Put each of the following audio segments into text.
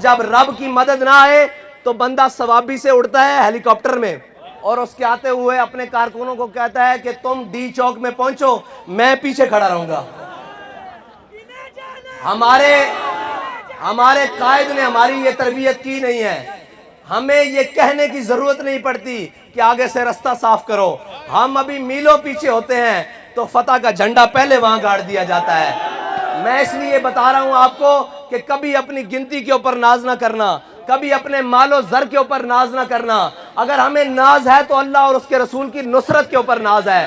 جب رب کی مدد نہ آئے تو بندہ ثوابی سے اڑتا ہے ہیلی کاپٹر میں اور اس کے آتے ہوئے اپنے کارکنوں کو کہتا ہے کہ تم ڈی چوک میں پہنچو، میں پیچھے کھڑا رہوں گا۔ ہمارے قائد نے ہماری یہ تربیت کی نہیں ہے۔ ہمیں یہ کہنے کی ضرورت نہیں پڑتی کہ آگے سے رستہ صاف کرو، ہم ابھی میلوں پیچھے ہوتے ہیں تو فتح کا جھنڈا پہلے وہاں گاڑ دیا جاتا ہے۔ میں اس لیے بتا رہا ہوں آپ کو کہ کبھی اپنی گنتی کے اوپر ناز نہ کرنا، کبھی اپنے مال و زر کے اوپر ناز نہ کرنا۔ اگر ہمیں ناز ہے تو اللہ اور اس کے رسول کی نصرت کے اوپر ناز ہے۔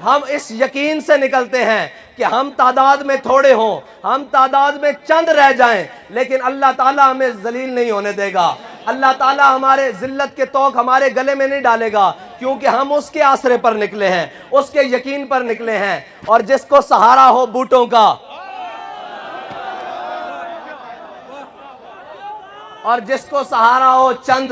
ہم اس یقین سے نکلتے ہیں کہ ہم تعداد میں تھوڑے ہوں، ہم تعداد میں چند رہ جائیں، لیکن اللہ تعالیٰ ہمیں ذلیل نہیں ہونے دے گا۔ اللہ تعالیٰ ہمارے ذلت کے توق ہمارے گلے میں نہیں ڈالے گا، کیونکہ ہم اس کے آسرے پر نکلے ہیں، اس کے یقین پر نکلے ہیں۔ اور جس کو سہارا ہو بوٹوں کا، اور جس کو سہارا ہو چند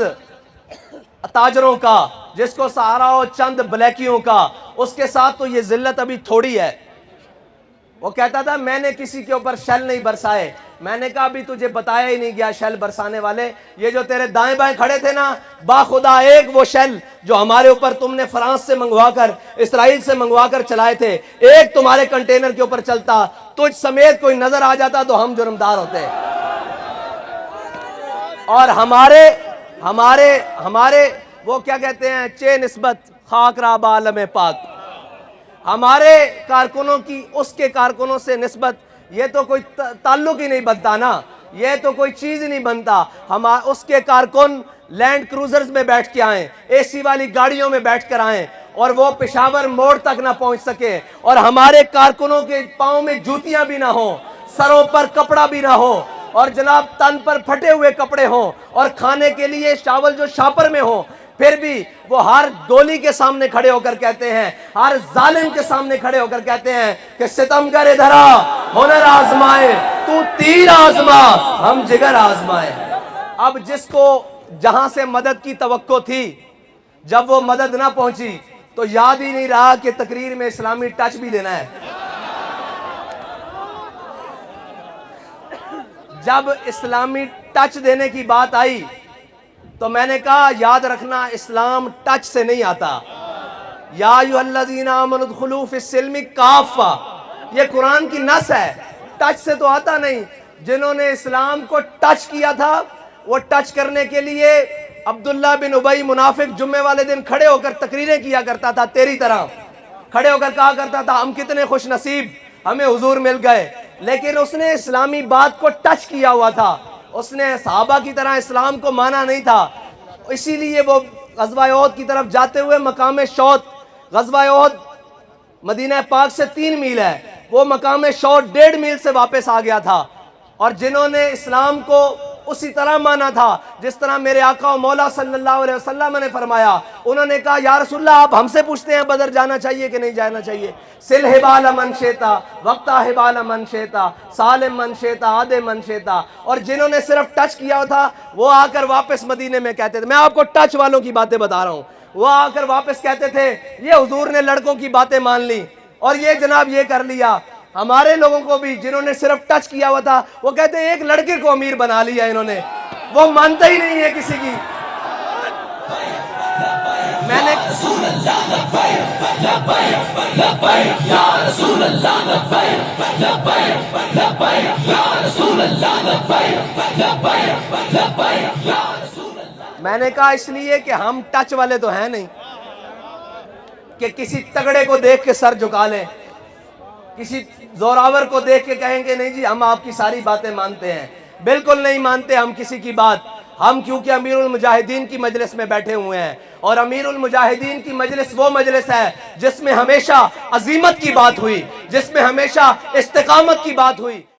تاجروں کا، جس کو سہارا ہو چند بلیکیوں کا، اس کے ساتھ تو یہ ذلت ابھی تھوڑی ہے۔ وہ کہتا تھا میں نے کسی کے اوپر شیل نہیں برسائے۔ میں نے کہا ابھی تجھے بتایا ہی نہیں گیا شیل برسانے والے۔ یہ جو تیرے دائیں بائیں کھڑے تھے نا، باخدا ایک وہ شیل جو ہمارے اوپر تم نے فرانس سے منگوا کر، اسرائیل سے منگوا کر چلائے تھے، ایک تمہارے کنٹینر کے اوپر چلتا، تجھ سمیت کوئی نظر آ جاتا تو ہم جرمدار ہوتے۔ اور ہمارے وہ کیا کہتے ہیں، چے نسبت خاک راب عالم پاک، ہمارے کارکنوں کی اس کے کارکنوں سے نسبت، یہ تو کوئی تعلق ہی نہیں بنتا نا، یہ تو کوئی چیز ہی نہیں بنتا۔ اس کے کارکن لینڈ کروزرز میں بیٹھ کے آئیں، اے سی والی گاڑیوں میں بیٹھ کر آئیں، اور وہ پشاور موڑ تک نہ پہنچ سکے، اور ہمارے کارکنوں کے پاؤں میں جوتیاں بھی نہ ہوں، سروں پر کپڑا بھی نہ ہو، اور جناب تن پر پھٹے ہوئے کپڑے ہوں، اور کھانے کے لیے چاول جو شاپر میں ہوں، پھر بھی وہ ہر گولی کے سامنے کھڑے ہو کر کہتے ہیں، ہر ظالم کے سامنے کھڑے ہو کر کہتے ہیں کہ ستمگر ادھر آ، ہنر آزمائے، تو تیر آزما، ہم جگر آزمائے۔ اب جس کو جہاں سے مدد کی توقع تھی، جب وہ مدد نہ پہنچی تو یاد ہی نہیں رہا کہ تقریر میں اسلامی ٹچ بھی دینا ہے۔ جب اسلامی ٹچ دینے کی بات آئی تو میں نے کہا یاد رکھنا اسلام ٹچ سے نہیں آتا۔ یا ایھا الذین آمنوا ادخلوا فی السلم کافہ، یہ قرآن کی نص ہے، ٹچ سے تو آتا نہیں۔ جنہوں نے اسلام کو ٹچ کیا تھا، وہ ٹچ کرنے کے لیے عبداللہ بن ابی منافق جمعے والے دن کھڑے ہو کر تقریریں کیا کرتا تھا، تیری طرح کھڑے ہو کر کہا کرتا تھا ہم کتنے خوش نصیب، ہمیں حضور مل گئے۔ لیکن اس نے اسلامی بات کو ٹچ کیا ہوا تھا، اس نے صحابہ کی طرح اسلام کو مانا نہیں تھا۔ اسی لیے وہ غزوہ احد کی طرف جاتے ہوئے مقام شوط، غزوہ احد مدینہ پاک سے 3 میل ہے، وہ مقام شوط 1.5 میل سے واپس آ گیا تھا۔ اور جنہوں نے اسلام کو اسی طرح مانا تھا جس طرح میرے آقا و مولا صلی اللہ علیہ وسلم نے فرمایا، انہوں نے کہا یا رسول اللہ آپ ہم سے پوچھتے ہیں بدر جانا چاہیے کہ نہیں جانا چاہیے؟ سل حبال من شیتا وقتا حبال من شیتا سالم من شیتا عاد من شیتا۔ اور جنہوں نے صرف ٹچ کیا تھا وہ آ کر واپس مدینے میں کہتے تھے، میں آپ کو ٹچ والوں کی باتیں بتا رہا ہوں، وہ آ کر واپس کہتے تھے یہ حضور نے لڑکوں کی باتیں مان لی اور یہ جناب یہ کر لیا۔ ہمارے لوگوں کو بھی جنہوں نے صرف ٹچ کیا ہوا تھا وہ کہتے ہیں ایک لڑکے کو امیر بنا لیا انہوں نے، وہ مانتا ہی نہیں ہے کسی کی۔ میں نے کہا اس لیے کہ ہم ٹچ والے تو ہیں نہیں کہ کسی تگڑے کو دیکھ کے سر جھکا لیں، کسی زوراور کو دیکھ کے کہیں گے نہیں جی ہم آپ کی ساری باتیں مانتے ہیں۔ بالکل نہیں مانتے ہم کسی کی بات، ہم کیونکہ امیر المجاہدین کی مجلس میں بیٹھے ہوئے ہیں، اور امیر المجاہدین کی مجلس وہ مجلس ہے جس میں ہمیشہ عظیمت کی بات ہوئی، جس میں ہمیشہ استقامت کی بات ہوئی۔